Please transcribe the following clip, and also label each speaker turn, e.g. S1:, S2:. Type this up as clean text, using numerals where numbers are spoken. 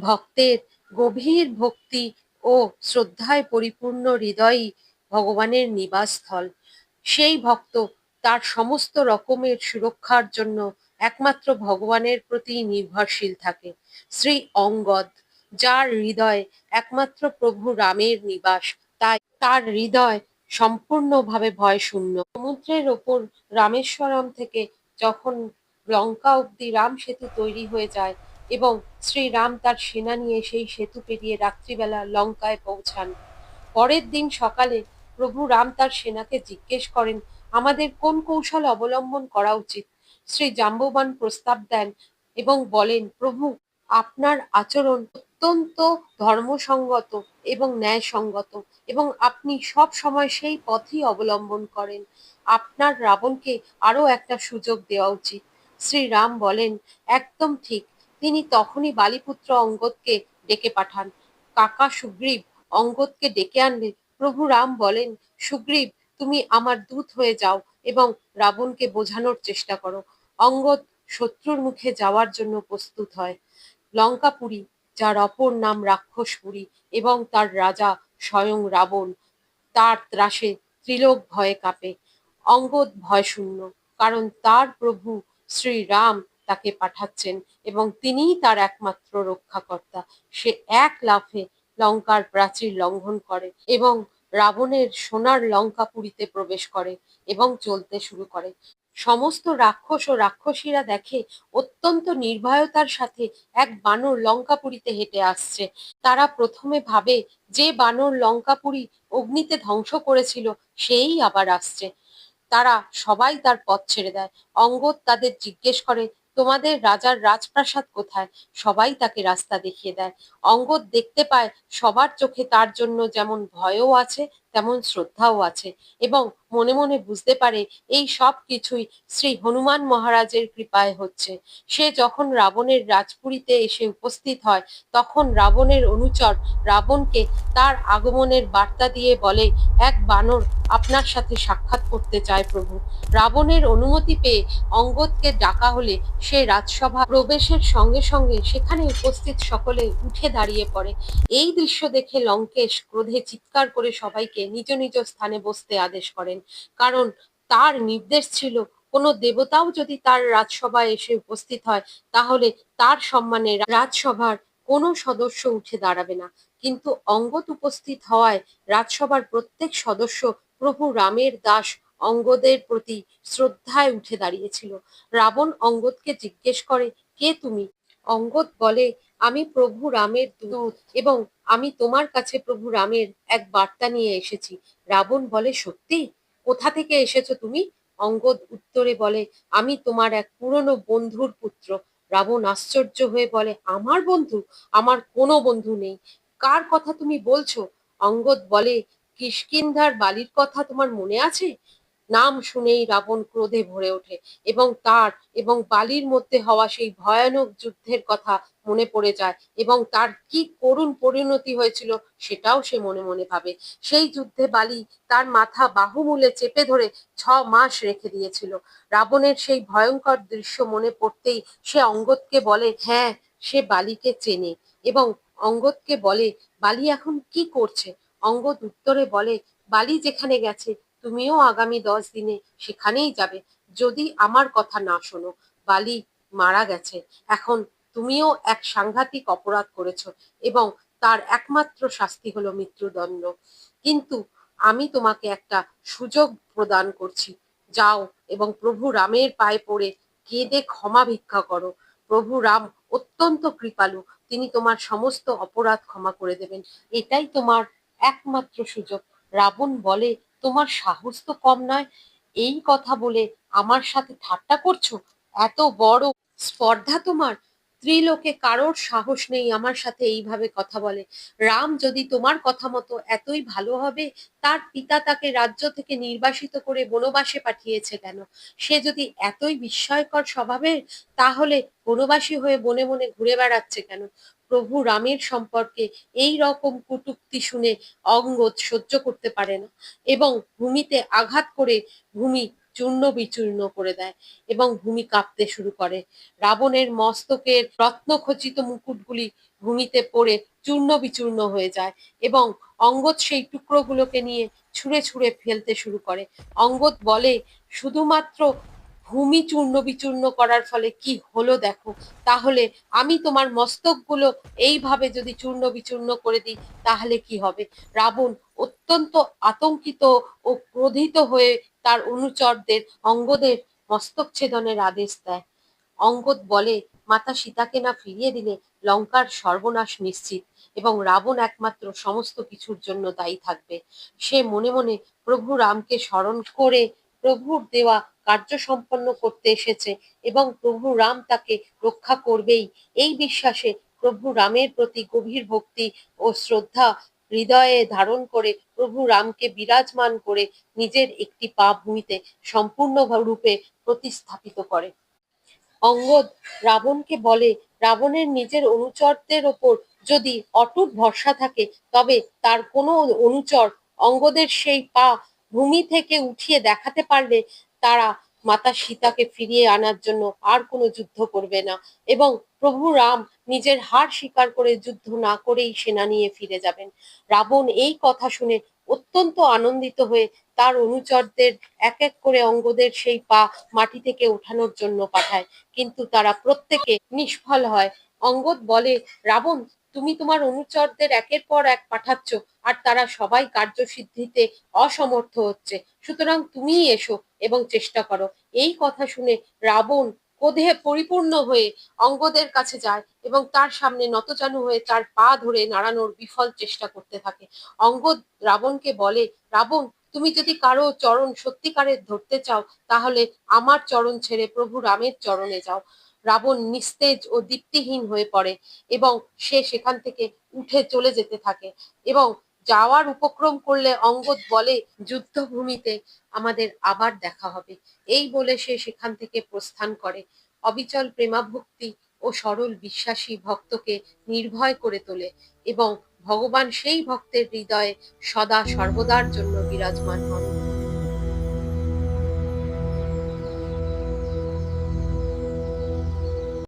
S1: ভক্তের গভীর ভক্তি ও শ্রদ্ধায় পরিপূর্ণ হৃদয়ই ভগবানের নিবাসস্থল। সেই ভক্ত তার সমস্ত রকমের সুরক্ষার জন্য একমাত্র ভগবানের প্রতি নির্ভরশীল থাকে। শ্রী অঙ্গদ, যার হৃদয় একমাত্র প্রভু রামের নিবাস, তাই তার হৃদয় সম্পূর্ণভাবে ভয়শূন্য। সমুদ্রের ওপর রামেশ্বরম থেকে যখন লঙ্কা অব্দি রাম সেতু তৈরি হয়ে যায় এবং শ্রীরাম তার সেনা নিয়ে সেই সেতু পেরিয়ে রাত্রিবেলা লঙ্কায় পৌঁছান, পরের দিন সকালে প্রভু রাম তার সেনাকে জিজ্ঞেস করেন, আমাদের কোন কৌশল অবলম্বন করা উচিত। শ্রী জাম্ববান প্রস্তাব দেন এবং বলেন, প্রভু, আপনার আচরণ অত্যন্ত ধর্মসঙ্গত এবং ন্যায়সঙ্গত এবং আপনি সব সময় সেই পথই অবলম্বন করেন। আপনার রাবণকে আরো একটা সুযোগ দেওয়া উচিত। শ্রীরাম বলেন, একদম ঠিক। তিনি তখনই বালিপুত্র অঙ্গদকে ডেকে পাঠান। কাকা সুগ্রীব অঙ্গদকে ডেকে আনলে প্রভু রাম বলেন, সুগ্রীব, তুমি আমার দূত হয়ে যাও এবং রাবণকে বোঝানোর চেষ্টা করো। অঙ্গদ শত্রুর মুখে যাওয়ার জন্য প্রস্তুত হয়। লঙ্কাপুরী, যার অপর নাম রাক্ষসপুরী, এবং তার রাজা স্বয়ং রাবণ, তার ত্রাসে ত্রিলোক ভয়ে কাঁপে। অঙ্গদ ভয়শূন্য, কারণ তার প্রভু শ্রীরাম তাকে পাঠাচ্ছেন এবং তিনিই তার একমাত্র রক্ষাকর্তা। সে এক লাফে লঙ্কার প্রাচীর লঙ্ঘন করে এবং রাবণের সোনার লঙ্কাপুরীতে প্রবেশ করে এবং চলতে শুরু করে। সমস্ত রাক্ষস ও রাক্ষসীরা দেখে অত্যন্ত নির্ভয়তার সাথে এক বানর লঙ্কাপুরীতে হেঁটে আসছে। তারা প্রথমে ভাবে যে বানর লঙ্কাপুরী অগ্নিতে ধ্বংস করেছিল সেই আবার আসছে। তারা সবাই তার পথ ছেড়ে দেয়। অঙ্গদ তাদের জিজ্ঞেস করে, তোমাদের রাজার রাজপ্রাসাদ কোথায়? সবাই তাকে রাস্তা দেখিয়ে দেয়। অঙ্গদ দেখতে পায় সবার চোখে তার জন্য যেমন ভয়ও আছে তেমন শ্রদ্ধাও আছে এবং মনে মনে বুঝতে পারে এই সব কিছুই শ্রী হনুমান মহারাজের কৃপায় হচ্ছে। সে যখন রাবণের রাজপুরীতে এসে উপস্থিত হয় তখন রাবণের অনুচর রাবণকে তার আগমনের বার্তা দিয়ে বলে, এক বানর আপনার সাথে সাক্ষাৎ করতে চায় প্রভু। রাবণের অনুমতি পেয়ে অঙ্গদকে ডাকা হলে সে রাজসভা প্রবেশের সঙ্গে সঙ্গে সেখানে উপস্থিত সকলে উঠে দাঁড়িয়ে পড়ে। এই দৃশ্য দেখে লঙ্কেশ ক্রোধে চিৎকার করে সবাইকে নিজ নিজ স্থানে বসতে আদেশ করেন, কারণ তার নির্দেশ ছিল কোনো দেবতাও যদি তার রাজসভায় এসে উপস্থিত হয় তাহলে তার সম্মানে রাজসভার কোনো সদস্য উঠে দাঁড়াবে না। কিন্তু অঙ্গদ উপস্থিত হওয়ায় রাজসভার প্রত্যেক সদস্য প্রভু রামের দাস অঙ্গদের প্রতি শ্রদ্ধায় উঠে দাঁড়িয়েছিল। রাবণ অঙ্গদকে জিজ্ঞেস করে, কে তুমি? অঙ্গদ বলে, আমি প্রভু রামের দূত এবং আমি তোমার কাছে প্রভু রামের এক বার্তা নিয়ে এসেছি। রাবণ বলে, সত্যি? কোথা থেকে এসেছো তুমি? অঙ্গদ উত্তরে বলে, আমি তোমার এক পুরনো বন্ধুর পুত্র। রাবণ আশ্চর্য হয়ে বলে, আমার বন্ধু? আমার কোনো বন্ধু নেই। কার কথা তুমি বলছো? অঙ্গদ বলে, কিষ্কিন্ধার বালির কথা তোমার মনে আছে? নাম শুনেই রাবণ ক্রোধে ভরে ওঠে এবং তার এবং বালির মধ্যে হওয়া সেই ভয়ানক যুদ্ধের কথা মনে পড়ে যায় এবং তার কি করুণ পরিণতি হয়েছিল সেটাও সে মনে মনে ভাবে। সেই যুদ্ধে বালি তার মাথা বাহুমূলে চেপে ধরে 6 মাস রেখে দিয়েছিল। রাবণের সেই ভয়ঙ্কর দৃশ্য মনে পড়তেই সে অঙ্গদকে বলে, হ্যাঁ, সে বালিকে চেনে এবং অঙ্গদকে বলে, বালি এখন কি করছে? অঙ্গদ উত্তরে বলে, বালি যেখানে গেছে তুমিও আগামী 10 দিনে সেখানেই যাবে যদি আমার কথা না শোনো। বালি মারা গেছে। এখন তুমিও এক সাংঘাতিক অপরাধ করেছো এবং তার একমাত্র শাস্তি হলো মৃত্যুদণ্ড। কিন্তু আমি তোমাকে একটা সুযোগ প্রদান করছি। যাও এবং প্রভু রামের পায়ে পড়ে কেঁদে ক্ষমা ভিক্ষা করো। প্রভু রাম অত্যন্ত কৃপালু, তিনি তোমার সমস্ত অপরাধ ক্ষমা করে দেবেন। এটাই তোমার একমাত্র সুযোগ। রাবণ বলে, তোমার সাহস তো কম নয়, এই কথা বলে আমার সাথে ঠাট্টা করছো? এত বড় স্পর্ধা তোমার? ত্রিলোকে কারোর সাহস নেই আমার সাথে এইভাবে কথা বলে। রাম যদি তোমার কথা মতো এতই ভালো হবে, তার পিতা তাকে রাজ্য থেকে নির্বাসিত করে বনবাসে পাঠিয়েছে কেন? সে যদি এতই বিস্ময়কর স্বভাবের, তাহলে বনবাসী হয়ে বনে বনে ঘুরে বেড়াচ্ছে কেন? প্রভু রামের সম্পর্কে এই রকম কটূক্তি শুনে অঙ্গদ সহ্য করতে পারে না এবং ভূমিতে আঘাত করে ভূমি চূর্ণ বিচূর্ণ করে দেয় এবং ভূমি কাঁপতে শুরু করে। রাবণের মস্তকের রত্নখচিত মুকুটগুলি ভূমিতে পড়ে চূর্ণ বিচূর্ণ হয়ে যায় এবং অঙ্গদ সেই টুকরোগুলোকে নিয়ে ছুঁড়ে ছুঁড়ে ফেলতে শুরু করে। অঙ্গদ বলে, শুধুমাত্র ভূমি চূর্ণ বিচূর্ণ করার ফলে কি হলো দেখো, তাহলে আমি তোমার মস্তকগুলো এইভাবে যদি চূর্ণ বিচূর্ণ করে দিই তাহলে কি হবে। রাবণ অত্যন্ত আতঙ্কিত ও ক্রোধিত হয়ে তার অনুচরদের অঙ্গদের মস্তক ছেদনের আদেশ দেয়। অঙ্গদ বলে, মাতা সীতাকে না ফিরিয়ে দিলে লঙ্কার সর্বনাশ নিশ্চিত এবং রাবণ একমাত্র সমস্ত কিছুর জন্য দায়ী থাকবে। সে মনে মনে প্রভু রামকে স্মরণ করে প্রভুর দেওয়া কার্য সম্পন্ন করতে এসেছে এবং প্রভু রাম তাকে রক্ষা করবেই, এই বিশ্বাসে প্রভু রামের প্রতি গভীর ভক্তি ও শ্রদ্ধা হৃদয়ে ধারণ করে প্রভু রামকে বিরাজমান করে নিজের একটি পা ভূমিতে সম্পূর্ণ রূপে প্রতিস্থাপিত করে। অঙ্গদ রাবণকে বলে, রাবণের নিজের অনুচরদের ওপর যদি অটুট ভরসা থাকে তবে তার কোনো অনুচর অঙ্গদের সেই পা ভূমি থেকে উঠিয়ে দেখাতে পারলে তারা মাতা সীতাকে ফিরিয়ে আনার জন্য আর কোনো যুদ্ধ করবে না এবং প্রভু রাম নিজের হার স্বীকার করে যুদ্ধ না করেই সেনা নিয়ে ফিরে যাবেন। রাবণ এই কথা শুনে অত্যন্ত আনন্দিত হয়ে তার অনুচরদের এক এক করে অঙ্গদের সেই পা মাটি থেকে ওঠানোর জন্য পাঠায়, কিন্তু তারা প্রত্যেকে নিষ্ফল হয়। অঙ্গদ বলে, রাবণ, তুমি তোমার অনুচরদের একের পর এক পাঠাচ্ছ আর তারা সবাই কার্যসিদ্ধিতে অসমর্থ হচ্ছে, সুতরাং তুমিই এসো এবং চেষ্টা করো। এই কথা শুনে রাবণ ক্রোধে পরিপূর্ণ হয়ে অঙ্গদের কাছে যায় এবং তার সামনে নতজানু হয়ে তার পা ধরে নাড়ানোর বিফল চেষ্টা করতে থাকে। অঙ্গদ রাবণকে বলে, রাবণ, তুমি যদি কারো চরণ সত্যিকারের ধরতে চাও তাহলে আমার চরণ ছেড়ে প্রভু রামের চরণে যাও। রাবণ নিস্তেজ ও দীপ্তিহীন হয়ে পড়ে এবং সে সেখান থেকে উঠে চলে যেতে থাকে এবং যাওয়ার উপক্রম করলে অঙ্গদ বলে, যুদ্ধভূমিতে আমাদের আবার দেখা হবে। এই বলে সে সেখান থেকে প্রস্থান করে। অবিচল প্রেমাভক্তি ও সরল বিশ্বাসী ভক্তকে নির্ভয় করে তোলে এবং ভগবান সেই ভক্তের হৃদয়ে সদা সর্বদার জন্য বিরাজমান হন।